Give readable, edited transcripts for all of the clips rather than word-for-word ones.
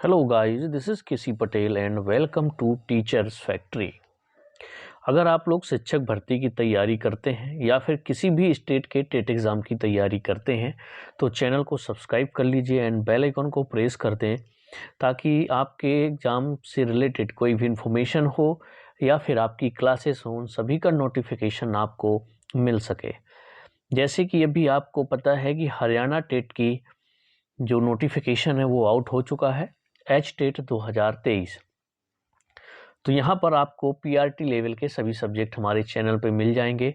Hello guys, this is K C Patel and welcome to teachers factory. अगर आप लोग शिक्षक भर्ती की तैयारी करते हैं या फिर किसी भी स्टेट के टेट एग्ज़ाम की तैयारी करते हैं तो चैनल को सब्सक्राइब कर लीजिए एंड बेल आइकन को प्रेस कर दें ताकि आपके एग्ज़ाम से रिलेटेड कोई भी इंफॉर्मेशन हो या फिर आपकी क्लासेस हो, उन सभी का नोटिफिकेशन आपको मिल सके। जैसे कि अभी आपको पता है कि हरियाणा टेट की जो नोटिफिकेशन है वो आउट हो चुका है, एच टेट 2023। तो यहाँ पर आपको पीआरटी लेवल के सभी सब्जेक्ट हमारे चैनल पे मिल जाएंगे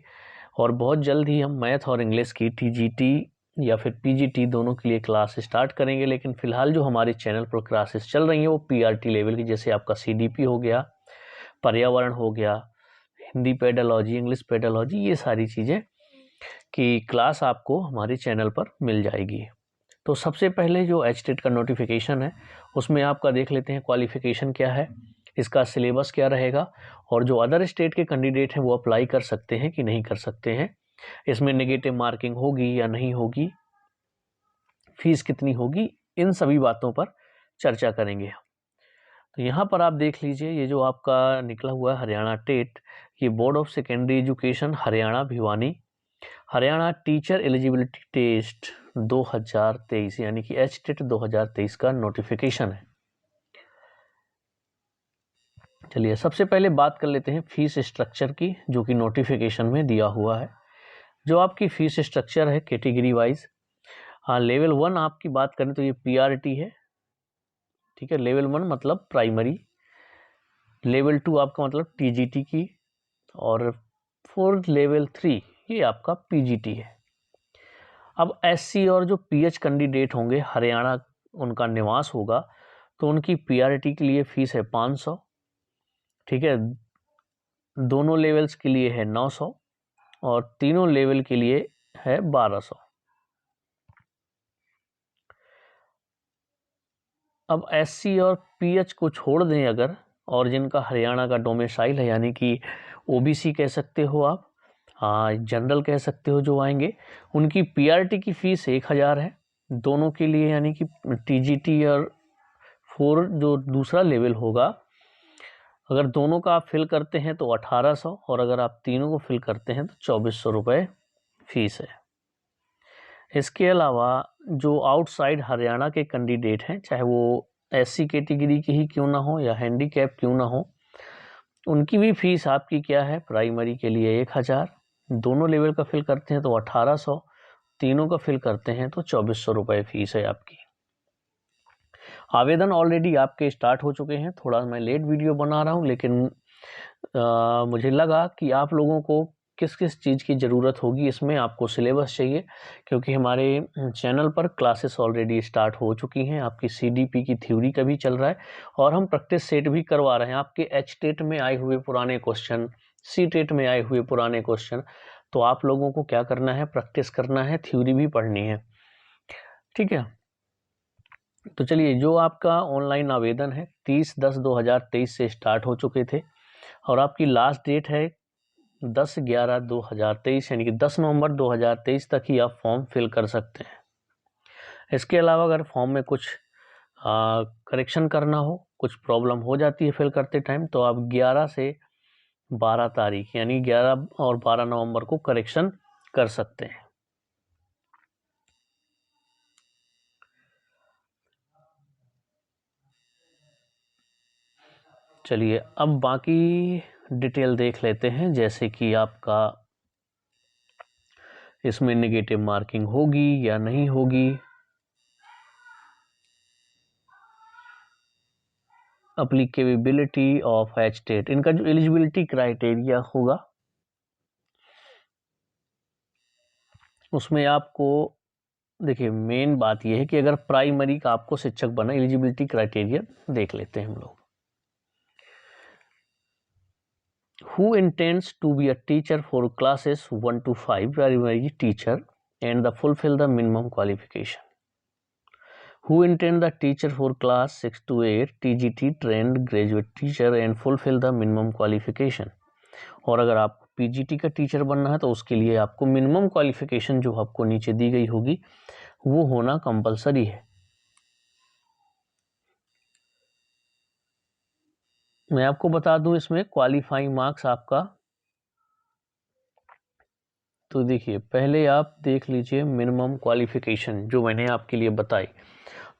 और बहुत जल्द ही हम मैथ और इंग्लिश की टीजीटी या फिर पीजीटी दोनों के लिए क्लास स्टार्ट करेंगे। लेकिन फ़िलहाल जो हमारे चैनल पर क्लासेस चल रही हैं वो पीआरटी लेवल की, जैसे आपका सीडीपी हो गया, पर्यावरण हो गया, हिंदी पेडालॉजी, इंग्लिश पेडालॉजी, ये सारी चीज़ें की क्लास आपको हमारे चैनल पर मिल जाएगी। तो सबसे पहले जो एच टेट का नोटिफिकेशन है उसमें आपका देख लेते हैं क्वालिफ़िकेशन क्या है, इसका सिलेबस क्या रहेगा और जो अदर स्टेट के कैंडिडेट हैं वो अप्लाई कर सकते हैं कि नहीं कर सकते हैं, इसमें नेगेटिव मार्किंग होगी या नहीं होगी, फीस कितनी होगी, इन सभी बातों पर चर्चा करेंगे। तो यहाँ पर आप देख लीजिए, ये जो आपका निकला हुआ है हरियाणा टेट, ये board of secondary education Haryana Bhiwani, Haryana teacher eligibility test 2023 यानी कि एच टेट 2023 का नोटिफिकेशन है। चलिए सबसे पहले बात कर लेते हैं फीस स्ट्रक्चर की, जो कि नोटिफिकेशन में दिया हुआ है। जो आपकी फीस स्ट्रक्चर है कैटेगरी वाइज, हाँ, लेवल 1 आपकी बात करें तो ये पीआरटी है, ठीक है। लेवल 1 मतलब प्राइमरी, लेवल 2 आपका मतलब टीजीटी की, और फोर्थ लेवल 3 ये आपका पीजीटी है। अब एससी और जो पीएच कैंडिडेट होंगे, हरियाणा उनका निवास होगा, तो उनकी पीआरटी के लिए फ़ीस है 500, ठीक है। दोनों लेवल्स के लिए है 900 और तीनों लेवल के लिए है 1200। अब एससी और पीएच को छोड़ दें अगर, और जिनका हरियाणा का डोमिसाइल है यानी कि ओबीसी कह सकते हो आप, हाँ जनरल कह सकते हो, जो आएंगे उनकी पीआरटी की फ़ीस 1000 है दोनों के लिए, यानी कि टीजीटी और 4 जो दूसरा लेवल होगा, अगर दोनों का आप फिल करते हैं तो 1800 और अगर आप तीनों को फिल करते हैं तो 2400 रुपये फीस है। इसके अलावा जो आउटसाइड हरियाणा के कैंडिडेट हैं, चाहे वो एससी कैटेगरी के ही क्यों ना हो या हैंडीकैप क्यों ना हो, उनकी भी फीस आपकी क्या है, प्राइमरी के लिए 1000, दोनों लेवल का फिल करते हैं तो 1800, तीनों का फिल करते हैं तो 2400 रुपये फीस है आपकी। आवेदन ऑलरेडी आपके स्टार्ट हो चुके हैं, थोड़ा मैं लेट वीडियो बना रहा हूं, लेकिन मुझे लगा कि आप लोगों को किस किस चीज़ की ज़रूरत होगी, इसमें आपको सिलेबस चाहिए, क्योंकि हमारे चैनल पर क्लासेस ऑलरेडी स्टार्ट हो चुकी हैं। आपकी सीडीपी की थ्योरी का भी चल रहा है और हम प्रैक्टिस सेट भी करवा रहे हैं, आपके एच टेट में आए हुए पुराने क्वेश्चन, सी टेट में आए हुए पुराने क्वेश्चन। तो आप लोगों को क्या करना है, प्रैक्टिस करना है, थ्योरी भी पढ़नी है, ठीक है। तो चलिए, जो आपका ऑनलाइन आवेदन है 30/10/2023 से स्टार्ट हो चुके थे और आपकी लास्ट डेट है 10/11/2023 यानी कि 10 नवंबर 2023 तक ही आप फॉर्म फिल कर सकते हैं। इसके अलावा अगर फॉर्म में कुछ करेक्शन करना हो, कुछ प्रॉब्लम हो जाती है फिल करते टाइम, तो आप 11 से 12 तारीख यानी 11 और 12 नवंबर को करेक्शन कर सकते हैं। चलिए अब बाकी डिटेल देख लेते हैं, जैसे कि आपका इसमें नेगेटिव मार्किंग होगी या नहीं होगी, अप्लीकेबिलिटी ऑफ एच टेट, इनका जो एलिजिबिलिटी क्राइटेरिया होगा उसमें आपको देखिए, मेन बात यह है कि अगर प्राइमरी का आपको शिक्षक बना, एलिजिबिलिटी क्राइटेरिया देख लेते हैं हम लोग। Who intends to be a teacher for classes 1 to 5 primary teacher and the fulfill the minimum qualification? Who intend the teacher for class 6 to 8 TGT trained graduate teacher and fulfill the minimum qualification? और अगर आपको PGT का teacher बनना है तो उसके लिए आपको मिनिमम क्वालिफिकेशन जो आपको नीचे दी गई होगी वो होना कंपलसरी है। मैं आपको बता दूं इसमें क्वालिफाइंग मार्क्स आपका, तो देखिए पहले आप देख लीजिए मिनिमम क्वालिफिकेशन जो मैंने आपके लिए बताई।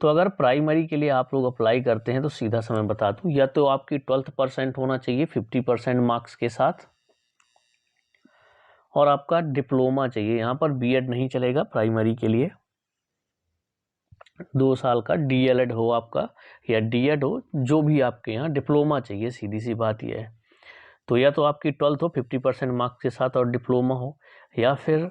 तो अगर प्राइमरी के लिए आप लोग अप्लाई करते हैं तो सीधा सा मैं बता दूं, या तो आपकी 12% होना चाहिए 50% मार्क्स के साथ, और आपका डिप्लोमा चाहिए। यहाँ पर बीएड नहीं चलेगा प्राइमरी के लिए, 2 साल का डीएलएड हो आपका या डीएड हो, जो भी आपके यहाँ डिप्लोमा चाहिए, सीधी सी बात यह है। तो या तो आपकी 12th हो 50% मार्क्स के साथ और डिप्लोमा हो, या फिर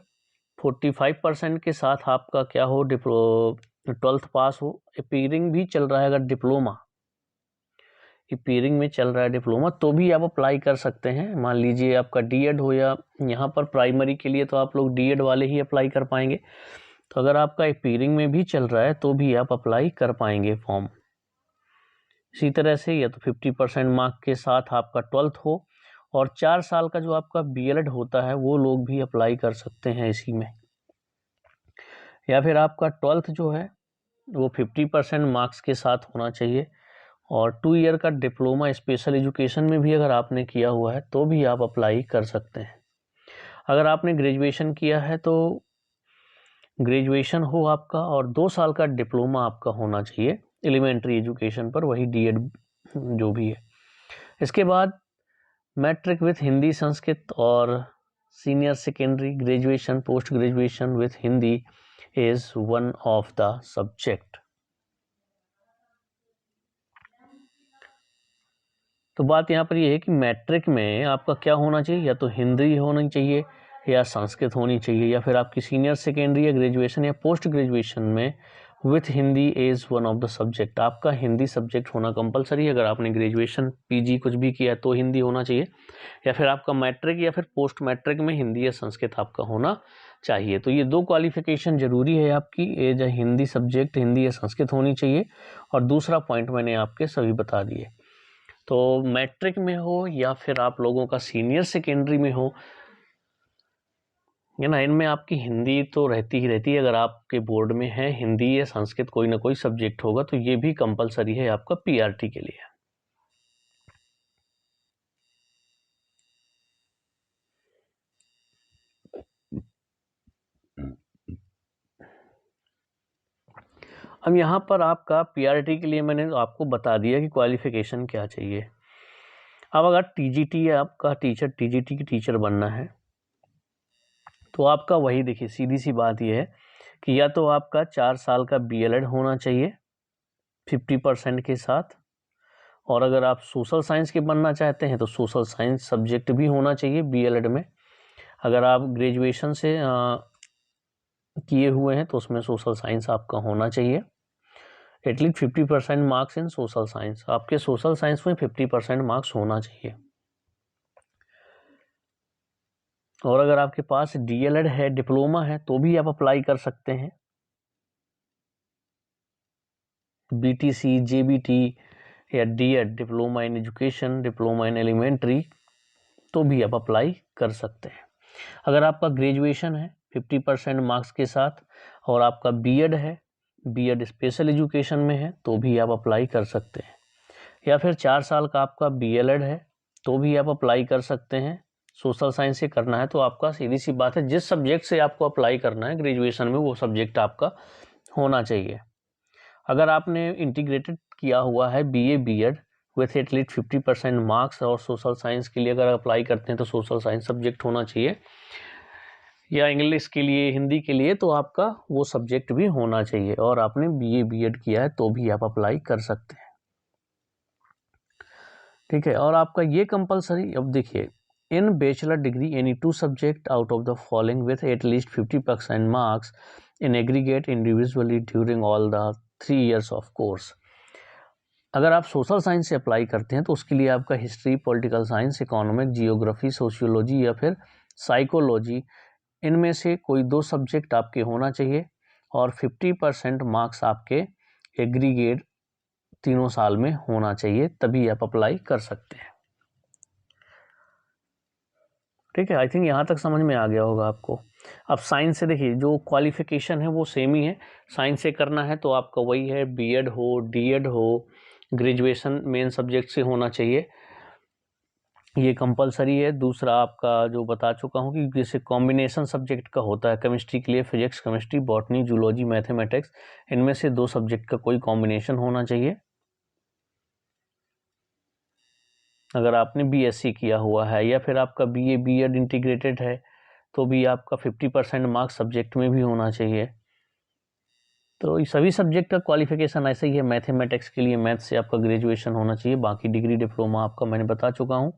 45% के साथ आपका क्या हो, 12th पास हो। अपीयरिंग भी चल रहा है, अगर डिप्लोमा अपीयरिंग में चल रहा है डिप्लोमा तो भी आप अप्लाई कर सकते हैं। मान लीजिए आपका डीएड हो, या यहाँ पर प्राइमरी के लिए तो आप लोग डीएड वाले ही अप्लाई कर पाएंगे। तो अगर आपका अपीयरिंग में भी चल रहा है तो भी आप अप्लाई कर पाएंगे फॉर्म। इसी तरह से या तो 50% मार्क के साथ आपका 12th हो, और 4 साल का जो आपका बीएलएड होता है वो लोग भी अप्लाई कर सकते हैं इसी में। या फिर आपका 12th जो है वो 50% मार्क्स के साथ होना चाहिए, और 2 ईयर का डिप्लोमा स्पेशल एजुकेशन में भी अगर आपने किया हुआ है तो भी आप अप्लाई कर सकते हैं। अगर आपने ग्रेजुएशन किया है तो ग्रेजुएशन हो आपका, और 2 साल का डिप्लोमा आपका होना चाहिए एलिमेंट्री एजुकेशन पर, वही डीएड जो भी है। इसके बाद मैट्रिक विथ हिंदी संस्कृत और senior secondary graduation post graduation with Hindi is one of the subject. तो बात यहाँ पर ये है कि मैट्रिक में आपका क्या होना चाहिए, या तो हिंदी होनी चाहिए या संस्कृत होनी चाहिए, या फिर आपकी सीनियर सेकेंडरी या ग्रेजुएशन या पोस्ट ग्रेजुएशन में with Hindi is one of the subject, आपका हिंदी सब्जेक्ट होना कंपलसरी है। अगर आपने ग्रेजुएशन पीजी कुछ भी किया है तो हिंदी होना चाहिए, या फिर आपका मैट्रिक या फिर पोस्ट मैट्रिक में हिंदी या संस्कृत आपका होना चाहिए। तो ये 2 क्वालिफिकेशन जरूरी है आपकी, एज हिंदी सब्जेक्ट हिंदी या संस्कृत होनी चाहिए, और दूसरा पॉइंट मैंने आपके सभी बता दिए। तो मैट्रिक में हो या फिर आप लोगों का सीनियर सेकेंडरी में हो, है ना, इनमें आपकी हिंदी तो रहती ही रहती है। अगर आपके बोर्ड में है हिंदी या संस्कृत कोई ना कोई सब्जेक्ट होगा, तो ये भी कंपलसरी है आपका पीआरटी के लिए। अब यहाँ पर आपका पीआरटी के लिए मैंने आपको बता दिया कि क्वालिफिकेशन क्या चाहिए। अब अगर टीजीटी है आपका टीचर, टीजीटी की टीचर बनना है, तो आपका वही देखिए सीधी सी बात यह है कि या तो आपका 4 साल का बीएलएड होना चाहिए 50% के साथ, और अगर आप सोशल साइंस के बनना चाहते हैं तो सोशल साइंस सब्जेक्ट भी होना चाहिए बीएलएड में। अगर आप ग्रेजुएशन से किए हुए हैं तो उसमें सोशल साइंस आपका होना चाहिए, at least 50% marks in social science, आपके सोशल साइंस में 50% मार्क्स होना चाहिए। और अगर आपके पास डीएलएड है डिप्लोमा है तो भी आप अप्लाई कर सकते हैं, बीटीसी जेबीटी या D Ed diploma in education diploma in elementary, तो भी आप अप्लाई कर सकते हैं। अगर आपका ग्रेजुएशन है 50% मार्क्स के साथ, और आपका बीएड है, बीएड स्पेशल एजुकेशन में है, तो भी आप अप्लाई कर सकते हैं। या फिर 4 साल का आपका बीएलएड है तो भी आप अप्लाई कर सकते हैं। सोशल साइंस से करना है तो आपका सीधी सी बात है जिस सब्जेक्ट से आपको अप्लाई करना है ग्रेजुएशन में वो सब्जेक्ट आपका होना चाहिए। अगर आपने इंटीग्रेटेड किया हुआ है BA B Ed with at least 50% marks, और सोशल साइंस के लिए अगर अप्लाई करते हैं तो सोशल साइंस सब्जेक्ट होना चाहिए, या इंग्लिश के लिए हिंदी के लिए तो आपका वो सब्जेक्ट भी होना चाहिए, और आपने बीए बीएड किया है तो भी आप अप्लाई कर सकते हैं। ठीक है, और आपका ये कंपलसरी, अब देखिए इन bachelor degree any 2 subject out of the following with at least 50% marks in aggregate individually during all the 3 years of course. अगर आप सोशल साइंस से अप्लाई करते हैं तो उसके लिए आपका history, political science, economic, geography, sociology या फिर साइकोलॉजी, इनमें से कोई 2 सब्जेक्ट आपके होना चाहिए, और 50% मार्क्स आपके एग्रीगेट 3 साल में होना चाहिए, तभी आप अप्लाई कर सकते हैं। ठीक है, आई थिंक यहाँ तक समझ में आ गया होगा आपको। अब साइंस से देखिए जो क्वालिफिकेशन है वो सेम ही है, साइंस से करना है तो आपका वही है, बीएड हो डीएड हो, ग्रेजुएशन मेन सब्जेक्ट से होना चाहिए, ये कंपलसरी है। दूसरा आपका जो बता चुका हूँ कि जैसे कॉम्बिनेशन सब्जेक्ट का होता है केमिस्ट्री के लिए, physics chemistry, botany, zoology, mathematics, इनमें से 2 सब्जेक्ट का कोई कॉम्बिनेशन होना चाहिए। अगर आपने बीएससी किया हुआ है या फिर आपका बीए बीएड इंटीग्रेटेड है तो भी आपका 50% मार्क्स सब्जेक्ट में भी होना चाहिए। तो सभी सब्जेक्ट का क्वालिफिकेशन ऐसा ही है। मैथमेटिक्स के लिए मैथ से आपका ग्रेजुएशन होना चाहिए, बाकी डिग्री डिप्लोमा आपका मैंने बता चुका हूँ।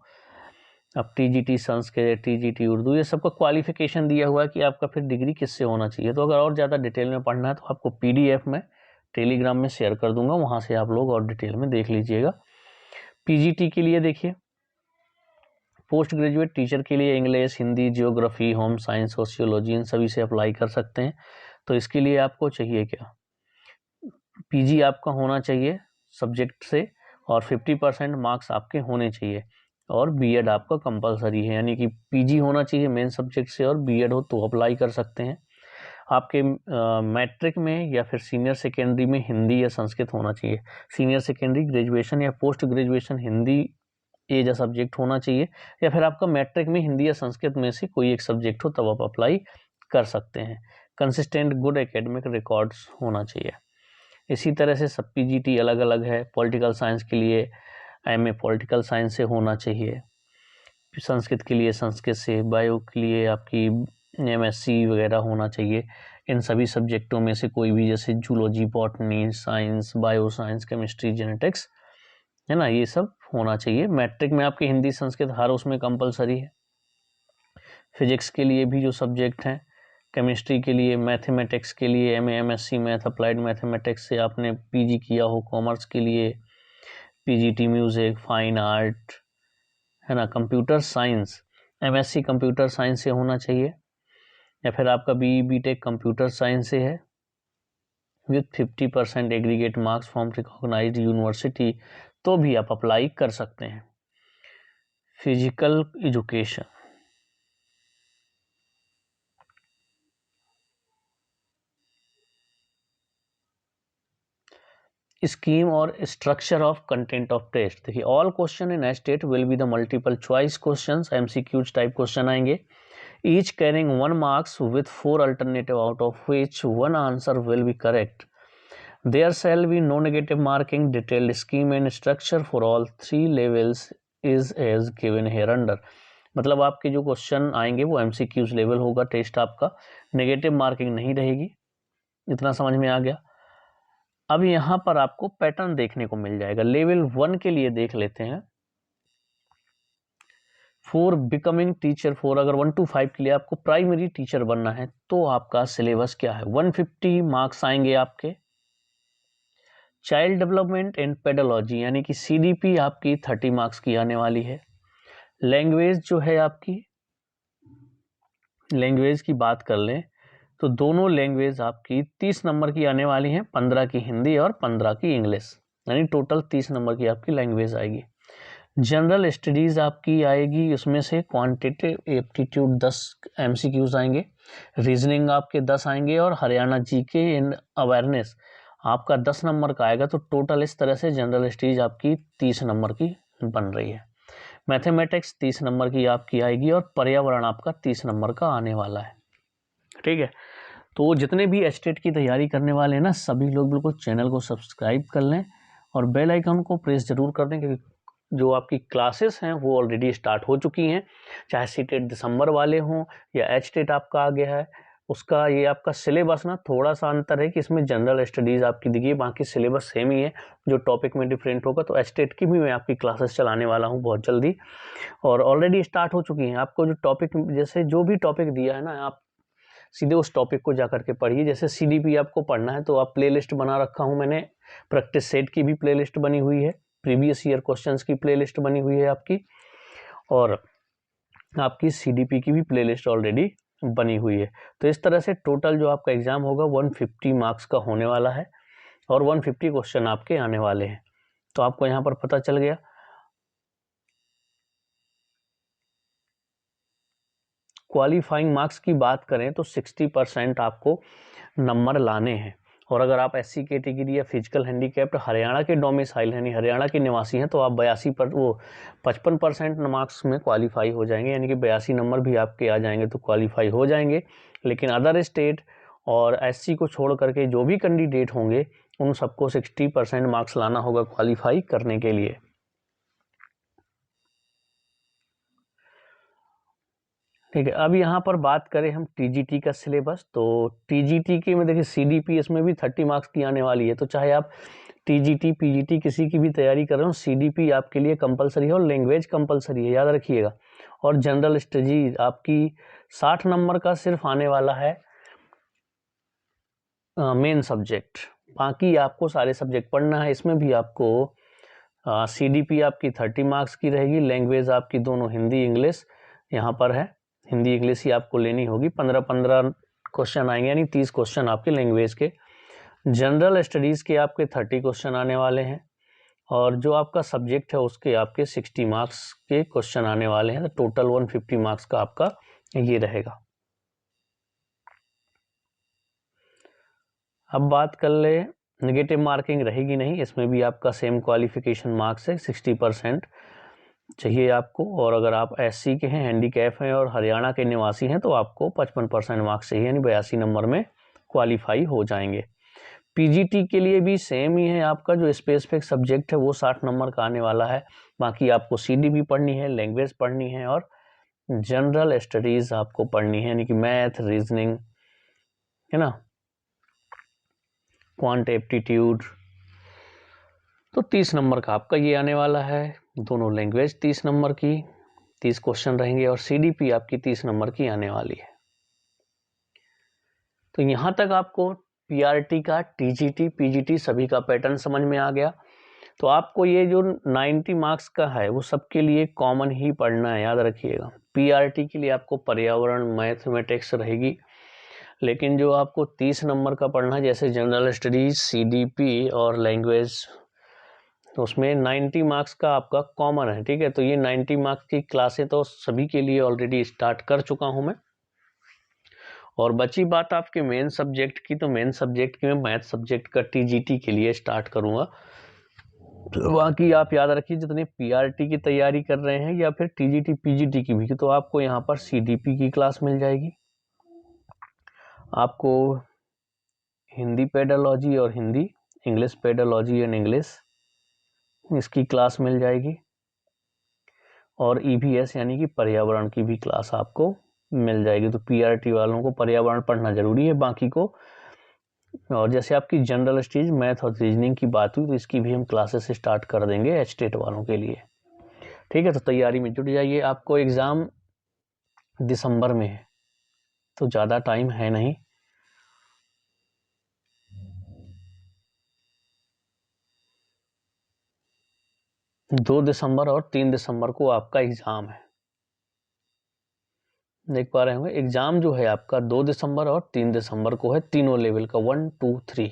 अब टीजीटी संस्कृत, टीजीटी उर्दू, ये सबका क्वालिफिकेशन दिया हुआ है कि आपका फिर डिग्री किससे होना चाहिए। तो अगर और ज़्यादा डिटेल में पढ़ना है तो आपको पीडीएफ में टेलीग्राम में शेयर कर दूंगा, वहाँ से आप लोग और डिटेल में देख लीजिएगा। पीजीटी के लिए देखिए, पोस्ट ग्रेजुएट टीचर के लिए English, Hindi, geography, home science, sociology, इन सभी से अप्लाई कर सकते हैं। तो इसके लिए आपको चाहिए क्या, पीजी आपका होना चाहिए सब्जेक्ट से और 50% मार्क्स आपके होने चाहिए, और बीएड आपका कंपलसरी है, यानी कि पीजी होना चाहिए मेन सब्जेक्ट से और बीएड हो तो अप्लाई कर सकते हैं। आपके मैट्रिक में या फिर सीनियर सेकेंडरी में हिंदी या संस्कृत होना चाहिए। सीनियर सेकेंडरी, ग्रेजुएशन या post graduation Hindi as a subject होना चाहिए, या फिर आपका मैट्रिक में हिंदी या संस्कृत में से कोई एक सब्जेक्ट हो तब आप अप्लाई कर सकते हैं। कंसिस्टेंट गुड एकेडमिक रिकॉर्ड्स होना चाहिए। इसी तरह से सब पीजीटी अलग अलग है। पॉलिटिकल साइंस के लिए एमए पॉलिटिकल साइंस से होना चाहिए, संस्कृत के लिए संस्कृत से, बायो के लिए आपकी एमएससी वगैरह होना चाहिए। इन सभी सब्जेक्टों में से कोई भी, जैसे zoology, botany, science, bio science, chemistry, genetics, है ना, ये सब होना चाहिए। मैट्रिक में आपकी हिंदी संस्कृत हर उसमें कंपलसरी है। फिजिक्स के लिए भी जो सब्जेक्ट हैं, केमिस्ट्री के लिए, मैथमेटिक्स के लिए MA MSc math, applied mathematics से आपने पीजी किया हो, कॉमर्स के लिए पीजीटी म्यूजिक, फाइन आर्ट, है ना, computer science, MSc computer science से होना चाहिए, या फिर आपका बीटेक कंप्यूटर साइंस से है with 50% aggregate marks from recognised university, तो भी आप अप्लाई कर सकते हैं। फिजिकल एजुकेशन, स्कीम और structure of content of test. देखिए, all question in estate will be the multiple choice questions, MCQs type question आएंगे, each carrying 1 marks with 4 alternative out of which 1 answer will be correct. There shall be no negative marking. Detailed scheme and structure for all 3 levels is as given here under. मतलब आपके जो question आएंगे वो MCQs level होगा, test आपका negative marking नहीं रहेगी। इतना समझ में आ गया। अब यहाँ पर आपको पैटर्न देखने को मिल जाएगा। लेवल 1 के लिए देख लेते हैं। फॉर बिकमिंग टीचर, फॉर अगर 1 to 5 के लिए आपको प्राइमरी टीचर बनना है तो आपका सिलेबस क्या है, 150 मार्क्स आएंगे आपके। चाइल्ड डेवलपमेंट एंड पेडोलॉजी यानी कि सीडीपी आपकी 30 मार्क्स की आने वाली है। लैंग्वेज जो है आपकी, लैंग्वेज की बात कर लें तो दोनों लैंग्वेज आपकी 30 नंबर की आने वाली हैं, 15 की हिंदी और 15 की इंग्लिश, यानी टोटल 30 नंबर की आपकी लैंग्वेज आएगी। जनरल स्टडीज आपकी आएगी, उसमें से क्वांटिटेटिव एप्टीट्यूड 10 एमसीक्यूज आएंगे, रीजनिंग आपके 10 आएंगे, और हरियाणा जीके एंड अवेयरनेस आपका 10 नंबर का आएगा। तो टोटल इस तरह से जनरल स्टडीज आपकी 30 नंबर की बन रही है। मैथमेटिक्स 30 नंबर की आपकी आएगी, और पर्यावरण आपका 30 नंबर का आने वाला है। ठीक है, तो जितने भी एस्टेट की तैयारी करने वाले हैं ना, सभी लोग बिल्कुल चैनल को सब्सक्राइब कर लें और बेल आइकन को प्रेस जरूर कर दें, क्योंकि जो आपकी क्लासेस हैं वो ऑलरेडी स्टार्ट हो चुकी हैं। चाहे सीटेट दिसंबर वाले हों या एचटेट आपका आ गया है, उसका ये आपका सिलेबस ना थोड़ा सा अंतर है कि इसमें जनरल स्टडीज़ आपकी दिखिए, बाकी सिलेबस सेम ही है, जो टॉपिक में डिफरेंट होगा। तो एचटेट की भी मैं आपकी क्लासेस चलाने वाला हूँ बहुत जल्दी, और ऑलरेडी स्टार्ट हो चुकी हैं। आपको जो टॉपिक, जैसे जो भी टॉपिक दिया है ना, आप सीधे उस टॉपिक को जा करके पढ़िए। जैसे सीडीपी आपको पढ़ना है तो आप प्लेलिस्ट बना रखा हूँ मैंने, प्रैक्टिस सेट की भी प्लेलिस्ट बनी हुई है, प्रीवियस ईयर क्वेश्चंस की प्लेलिस्ट बनी हुई है आपकी, और आपकी सीडीपी की भी प्लेलिस्ट ऑलरेडी बनी हुई है। तो इस तरह से टोटल जो आपका एग्जाम होगा 150 मार्क्स का होने वाला है, और 150 क्वेश्चन आपके आने वाले हैं। तो आपको यहाँ पर पता चल गया। क्वालिफाइंग मार्क्स की बात करें तो 60% आपको नंबर लाने हैं, और अगर आप SC कैटेगरी या फिजिकल हैंडीकैप्ड हरियाणा के डोमिसाइल यानी हरियाणा के निवासी हैं तो आप 55% मार्क्स में क्वालिफाई हो जाएंगे, यानी कि 82 नंबर भी आपके आ जाएंगे तो क्वालिफाई हो जाएंगे। लेकिन अदर स्टेट और SC को छोड़ करके जो भी कैंडिडेट होंगे उन सबको 60% मार्क्स लाना होगा क्वालिफाई करने के लिए। ठीक है, अब यहाँ पर बात करें हम TGT का सिलेबस, तो TGT के में देखिए CDP इसमें भी 30 मार्क्स की आने वाली है। तो चाहे आप TGT PGT किसी की भी तैयारी कर रहे हो, CDP आपके लिए कंपलसरी है और लैंग्वेज कंपलसरी है, याद रखिएगा। और जनरल स्टडीज आपकी 60 नंबर का सिर्फ आने वाला है मेन सब्जेक्ट, बाकी आपको सारे सब्जेक्ट पढ़ना है। इसमें भी आपको CDP आपकी 30 मार्क्स की रहेगी, लैंग्वेज आपकी दोनों हिंदी इंग्लिश यहाँ पर है, हिंदी इंग्लिश ही आपको लेनी होगी। 15-15 क्वेश्चन आएंगे, यानी 30 क्वेश्चन आपके लैंग्वेज के। जनरल स्टडीज़ के आपके 30 क्वेश्चन आने वाले हैं और जो आपका सब्जेक्ट है उसके आपके 60 मार्क्स के क्वेश्चन आने वाले हैं। तो टोटल 150 मार्क्स का आपका ये रहेगा। अब बात कर ले, नेगेटिव मार्किंग रहेगी नहीं, इसमें भी आपका सेम क्वालिफिकेशन मार्क्स है, 60% चाहिए आपको। और अगर आप SC के हैं, हैंडीकैप हैं और हरियाणा के निवासी हैं तो आपको 55% मार्क्स चाहिए, यानी 82 नंबर में क्वालिफाई हो जाएंगे। PGT के लिए भी सेम ही है, आपका जो स्पेसिफिक सब्जेक्ट है वो 60 नंबर का आने वाला है। बाकी आपको CDP पढ़नी है, लैंग्वेज पढ़नी है और जनरल स्टडीज़ आपको पढ़नी है, यानी कि मैथ, रीजनिंग, है ना, क्वांट एप्टीट्यूड। तो 30 नंबर का आपका ये आने वाला है। दोनों लैंग्वेज 30 नंबर की, 30 क्वेश्चन रहेंगे और CDP आपकी 30 नंबर की आने वाली है। तो यहाँ तक आपको PRT का, TGT, PGT सभी का पैटर्न समझ में आ गया। तो आपको ये जो 90 मार्क्स का है वो सबके लिए कॉमन ही पढ़ना है, याद रखिएगा। PRT के लिए आपको पर्यावरण, मैथमेटिक्स रहेगी, लेकिन जो आपको 30 नंबर का पढ़ना है जैसे जनरल स्टडीज, CDP और लैंग्वेज, तो उसमें 90 मार्क्स का आपका कॉमन है। ठीक है, तो ये 90 मार्क्स की क्लासें तो सभी के लिए ऑलरेडी स्टार्ट कर चुका हूं मैं। और बची बात आपके मेन सब्जेक्ट की, तो मेन सब्जेक्ट की मैं मैथ सब्जेक्ट का TGT के लिए स्टार्ट करूंगा। बाकी आप याद रखिए, जितने PRT की तैयारी कर रहे हैं या फिर TGT PGT की भी, तो आपको यहाँ पर CDP की क्लास मिल जाएगी, आपको हिंदी पेडोलॉजी और Hindi, English pedology and English, इसकी क्लास मिल जाएगी। और EVS यानी कि पर्यावरण की भी क्लास आपको मिल जाएगी। तो PRT वालों को पर्यावरण पढ़ना जरूरी है, बाकी को। और जैसे आपकी जनरल स्टडीज, मैथ और रीजनिंग की बात हुई, तो इसकी भी हम क्लासेस स्टार्ट कर देंगे HTET वालों के लिए। ठीक है, तो तैयारी में जुट जाइए। आपको एग्ज़ाम दिसंबर में है, तो ज़्यादा टाइम है नहीं। दो दिसंबर और 3 दिसंबर को आपका एग्ज़ाम है, देख पा रहे होंगे। एग्ज़ाम जो है आपका 2 दिसंबर और 3 दिसंबर को है, तीनों लेवल का, 1, 2, 3।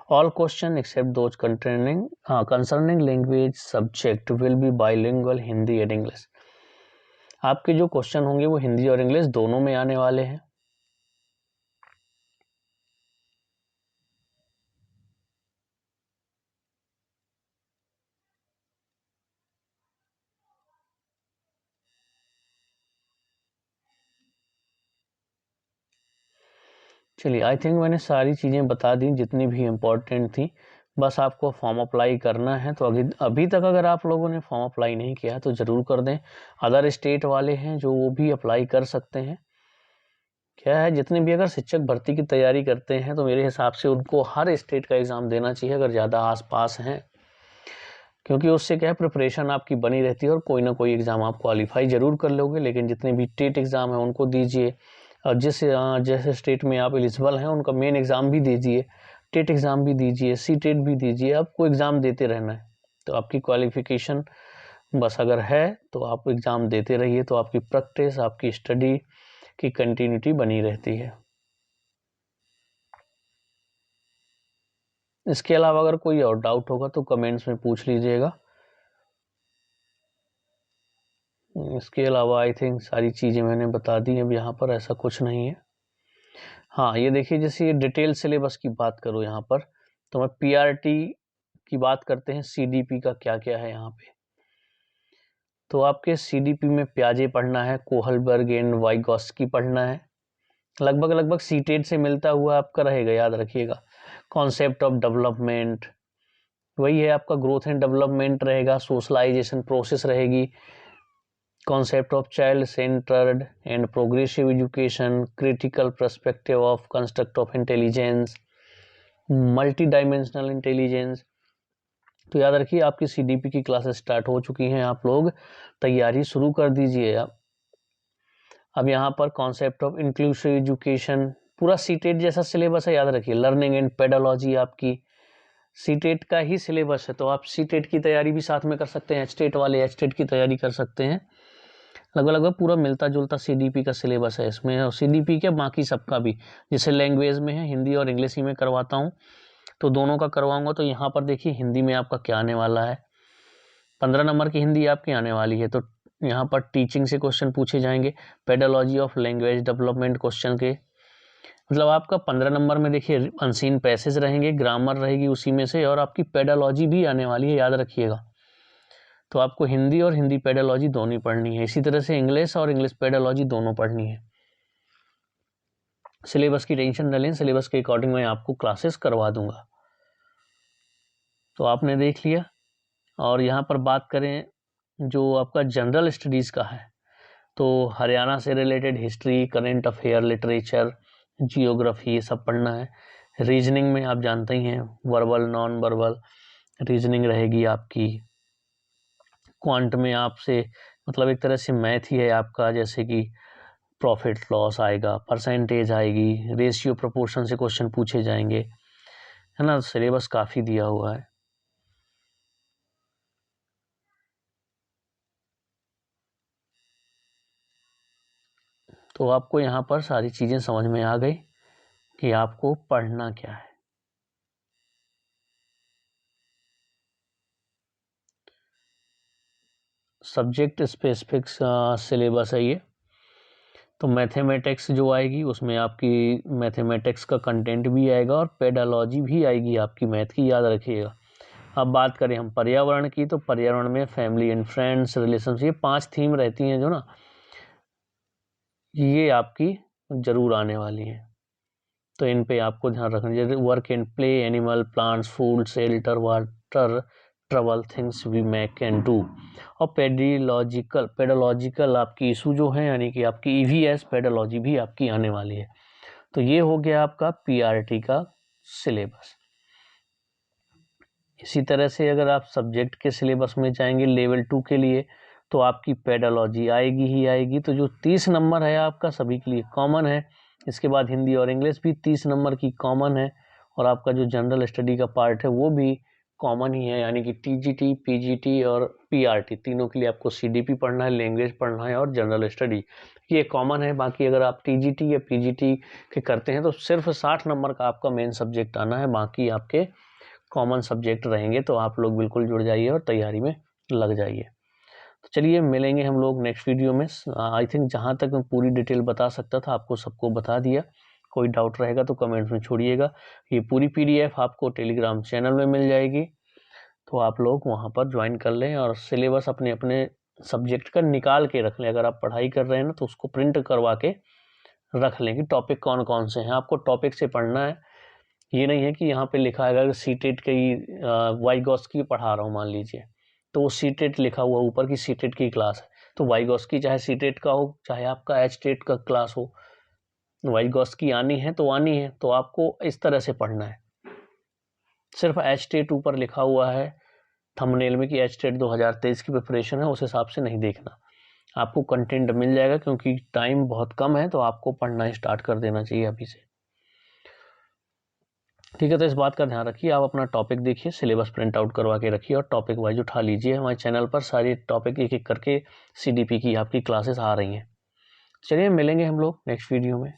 All question except those concerning language subject will be bilingual, Hindi and English. आपके जो क्वेश्चन होंगे वो हिंदी और इंग्लिश दोनों में आने वाले हैं। चलिए, आई थिंक मैंने सारी चीज़ें बता दी जितनी भी इम्पोर्टेंट थी। बस आपको फॉर्म अप्लाई करना है। तो अभी तक अगर आप लोगों ने फॉर्म अप्लाई नहीं किया तो ज़रूर कर दें। अदर स्टेट वाले हैं जो वो भी अप्लाई कर सकते हैं। क्या है, जितने भी अगर शिक्षक भर्ती की तैयारी करते हैं तो मेरे हिसाब से उनको हर स्टेट का एग्ज़ाम देना चाहिए अगर ज़्यादा आसपास हैं, क्योंकि उससे क्या है, प्रिपरेशन आपकी बनी रहती है और कोई ना कोई एग्ज़ाम आप क्वालिफाई ज़रूर कर लोगे। लेकिन जितने भी टेट एग्ज़ाम है उनको दीजिए, और जैसे स्टेट में आप एलिजिबल हैं उनका मेन एग्ज़ाम भी दीजिए, टेट एग्ज़ाम भी दीजिए, टेट भी दीजिए। आपको एग्ज़ाम देते रहना है। तो आपकी क्वालिफिकेशन बस अगर है तो आप एग्ज़ाम देते रहिए, तो आपकी प्रैक्टिस, आपकी स्टडी की कंटिन्यूटी बनी रहती है। इसके अलावा अगर कोई और डाउट होगा तो कमेंट्स में पूछ लीजिएगा। इसके अलावा आई थिंक सारी चीज़ें मैंने बता दी। अब यहाँ पर ऐसा कुछ नहीं है। हाँ, ये देखिए जैसे ये डिटेल सिलेबस की बात करूँ यहाँ पर, तो मैं पीआरटी की बात करते हैं, सीडीपी का क्या क्या है यहाँ पे। तो आपके सीडीपी में प्याजे पढ़ना है, कोहलबर्ग एंड वाइगॉस्की पढ़ना है, लगभग सीटेट से मिलता हुआ आपका रहेगा, याद रखिएगा। कॉन्सेप्ट ऑफ डेवलपमेंट वही है आपका, ग्रोथ एंड डेवलपमेंट रहेगा, सोशलाइजेशन प्रोसेस रहेगी, concept of child centred and progressive education, critical perspective of construct of intelligence, multi dimensional intelligence. तो याद रखिए आपकी सीडीपी की क्लासेस स्टार्ट हो चुकी हैं, आप लोग तैयारी शुरू कर दीजिए। अब यहाँ पर कॉन्सेप्ट ऑफ इंक्लूसिव एजुकेशन, पूरा सीटेट जैसा सिलेबस है, याद रखिए। लर्निंग एंड पेडोलॉजी आपकी सीटेट का ही सिलेबस है, तो आप सीटेट की तैयारी भी साथ में कर सकते हैं, एचटेट वाले एचटेट की तैयारी कर सकते हैं। लगभग पूरा मिलता जुलता सीडीपी का सिलेबस है इसमें, और सीडीपी के बाकी सबका भी, जैसे लैंग्वेज में है हिंदी और इंग्लिश ही में करवाता हूँ, तो दोनों का करवाऊंगा। तो यहाँ पर देखिए हिंदी में आपका क्या आने वाला है, 15 नंबर की हिंदी आपकी आने वाली है। तो यहाँ पर टीचिंग से क्वेश्चन पूछे जाएंगे, pedology of language development question के, मतलब आपका 15 नंबर में देखिए अनसीन पैसेज रहेंगे, ग्रामर रहेगी उसी में से, और आपकी पेडोलॉजी भी आने वाली है, याद रखिएगा। तो आपको हिंदी और हिंदी पेडोलॉजी दोनों पढ़नी है, इसी तरह से इंग्लिश और इंग्लिश पेडोलॉजी दोनों पढ़नी है। सिलेबस की टेंशन न लें, सिलेबस के अकॉर्डिंग मैं आपको क्लासेस करवा दूंगा। तो आपने देख लिया। और यहाँ पर बात करें जो आपका जनरल स्टडीज़ का है, तो हरियाणा से related history, current affair, literature, geography, ये सब पढ़ना है। रीजनिंग में आप जानते ही हैं, वर्बल नॉन वर्बल रीजनिंग रहेगी आपकी। क्वांट में आपसे मतलब एक तरह से मैथ ही है आपका, जैसे कि प्रॉफिट लॉस आएगा, परसेंटेज आएगी, रेशियो प्रोपोर्शन से क्वेश्चन पूछे जाएंगे, है ना। सिलेबस काफ़ी दिया हुआ है। तो आपको यहाँ पर सारी चीज़ें समझ में आ गई कि आपको पढ़ना क्या है। सब्जेक्ट स्पेसिफिक सिलेबस है ये। तो मैथमेटिक्स जो आएगी उसमें आपकी मैथमेटिक्स का कंटेंट भी आएगा और पेडालॉजी भी आएगी आपकी मैथ की, याद रखिएगा। अब बात करें हम पर्यावरण की, तो पर्यावरण में फैमिली एंड फ्रेंड्स, रिलेशनशिप, ये 5 थीम रहती हैं जो ना, ये आपकी जरूर आने वाली हैं। तो इन पे आपको ध्यान रखना, जैसे work and play, animal, plants, food, shelter, water, trouble, things we make and do. और पेडोलॉजिकल आपकी इशू जो है, यानी कि आपकी ईवीएस पेडोलॉजी भी आपकी आने वाली है। तो ये हो गया आपका पीआरटी का सिलेबस। इसी तरह से अगर आप सब्जेक्ट के सिलेबस में जाएंगे लेवल 2 के लिए, तो आपकी पेडोलॉजी आएगी ही आएगी। तो जो 30 नंबर है आपका सभी के लिए कॉमन है। इसके बाद हिंदी और इंग्लिश भी 30 नंबर की कॉमन है, और आपका जो जनरल स्टडी का पार्ट है वो भी कॉमन ही है, यानी कि टीजीटी, पीजीटी और पीआरटी तीनों के लिए आपको सीडीपी पढ़ना है, लैंग्वेज पढ़ना है और जनरल स्टडी, ये कॉमन है। बाकी अगर आप टीजीटी या पीजीटी के करते हैं तो सिर्फ 60 नंबर का आपका मेन सब्जेक्ट आना है, बाकी आपके कॉमन सब्जेक्ट रहेंगे। तो आप लोग बिल्कुल जुड़ जाइए और तैयारी में लग जाइए। तो चलिए मिलेंगे हम लोग नेक्स्ट वीडियो में। आई थिंक जहाँ तक मैं पूरी डिटेल बता सकता था आपको सबको बता दिया। कोई डाउट रहेगा तो कमेंट्स में छोड़िएगा। ये पूरी पीडीएफ आपको टेलीग्राम चैनल में मिल जाएगी, तो आप लोग वहाँ पर ज्वाइन कर लें और सिलेबस अपने अपने सब्जेक्ट का निकाल के रख लें। अगर आप पढ़ाई कर रहे हैं ना तो उसको प्रिंट करवा के रख लें कि टॉपिक कौन कौन से हैं, आपको टॉपिक से पढ़ना है। ये नहीं है कि यहाँ पे लिखा है अगर सीटेट की वाइगॉस्की पढ़ा रहा हूँ मान लीजिए, तो वो सीटेट लिखा हुआ ऊपर की सीटेट की क्लास है, तो वाइगॉस्की चाहे सीटेट का हो चाहे आपका एचटेट का क्लास हो, वाइगॉस्की आनी है तो आनी है। तो आपको इस तरह से पढ़ना है। सिर्फ एचटेट ऊपर लिखा हुआ है थंबनेल में कि एचटेट 2023 की प्रिपरेशन है, उस हिसाब से नहीं देखना। आपको कंटेंट मिल जाएगा, क्योंकि टाइम बहुत कम है, तो आपको पढ़ना स्टार्ट कर देना चाहिए अभी से। ठीक है, तो इस बात का ध्यान रखिए, आप अपना टॉपिक देखिए, सिलेबस प्रिंट आउट करवा के रखिए और टॉपिक वाइज उठा लीजिए। हमारे चैनल पर सारे टॉपिक एक एक करके सीडीपी की आपकी क्लासेस आ रही हैं। चलिए मिलेंगे हम लोग नेक्स्ट वीडियो में।